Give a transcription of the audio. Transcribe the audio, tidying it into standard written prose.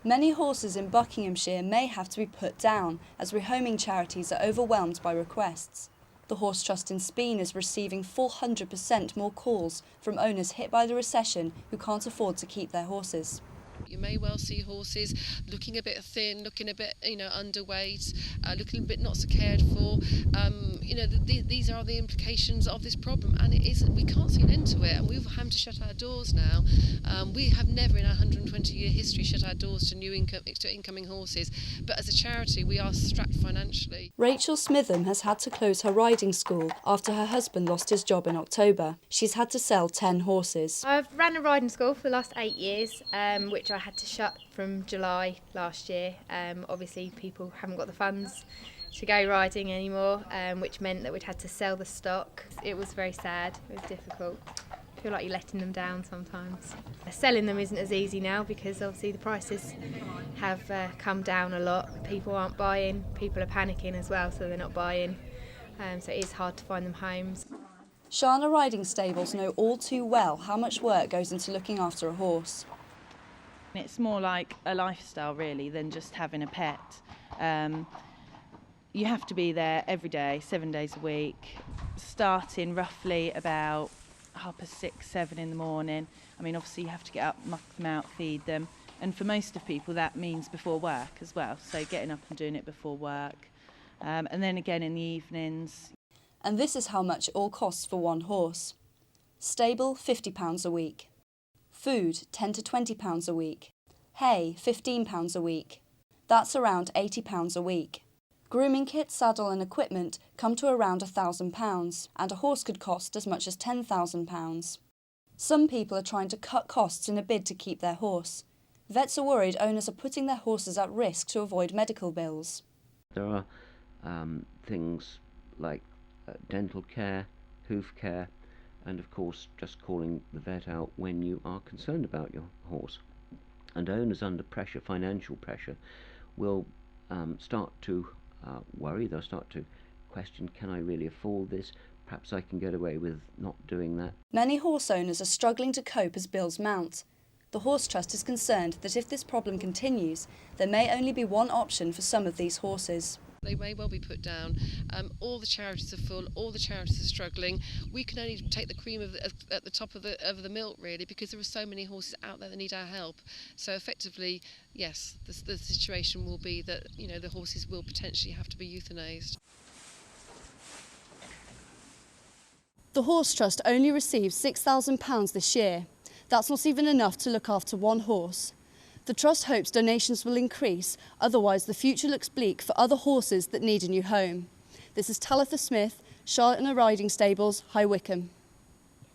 Many horses in Buckinghamshire may have to be put down as rehoming charities are overwhelmed by requests. The Horse Trust in Speen is receiving 400% more calls from owners hit by the recession who can't afford to keep their horses. You may well see horses looking a bit thin, looking a bit, underweight, looking a bit not so cared for. These are the implications of this problem, and it isn't. We can't see an end to it, and we've had to shut our doors now. We have never in our 120-year history shut our doors to incoming horses, but as a charity, we are strapped financially. Rachel Smitham has had to close her riding school after her husband lost his job in October. She's had to sell 10 horses. I've ran a riding school for the last 8 years, which I had to shut from July last year. Obviously people haven't got the funds to go riding anymore, which meant that we'd had to sell the stock. It was very sad, it was difficult. I feel like you're letting them down sometimes. Selling them isn't as easy now because obviously the prices have come down a lot. People aren't buying, people are panicking as well, so they're not buying. So it is hard to find them homes. Shana riding stables know all too well how much work goes into looking after a horse. It's more like a lifestyle really than just having a pet. You have to be there every day, 7 days a week, starting roughly about 6:30, 7 in the morning. I mean, obviously you have to get up, muck them out, feed them. And for most of people that means before work as well, so getting up and doing it before work. And then again in the evenings. And this is how much it all costs for one horse. Stable, £50 a week. Food, £10 to £20 a week. Hay, £15 a week. That's around £80 a week. Grooming kit, saddle and equipment come to around £1,000, and a horse could cost as much as £10,000. Some people are trying to cut costs in a bid to keep their horse. Vets are worried owners are putting their horses at risk to avoid medical bills. There are things like dental care, hoof care, and of course just calling the vet out when you are concerned about your horse. And owners under pressure, financial pressure, will start to worry. They'll start to question, can I really afford this? Perhaps I can get away with not doing that. Many horse owners are struggling to cope as bills mount. The Horse Trust is concerned that if this problem continues, there may only be one option for some of these horses. They may well be put down. All the charities are full, all the charities are struggling. We can only take the cream at the top of the milk really, because there are so many horses out there that need our help. So effectively, yes, the situation will be that the horses will potentially have to be euthanised. The Horse Trust only received £6,000 this year. That's not even enough to look after one horse. The Trust hopes donations will increase, otherwise the future looks bleak for other horses that need a new home. This is Talitha Smith, Charlotte Riding Stables, High Wycombe.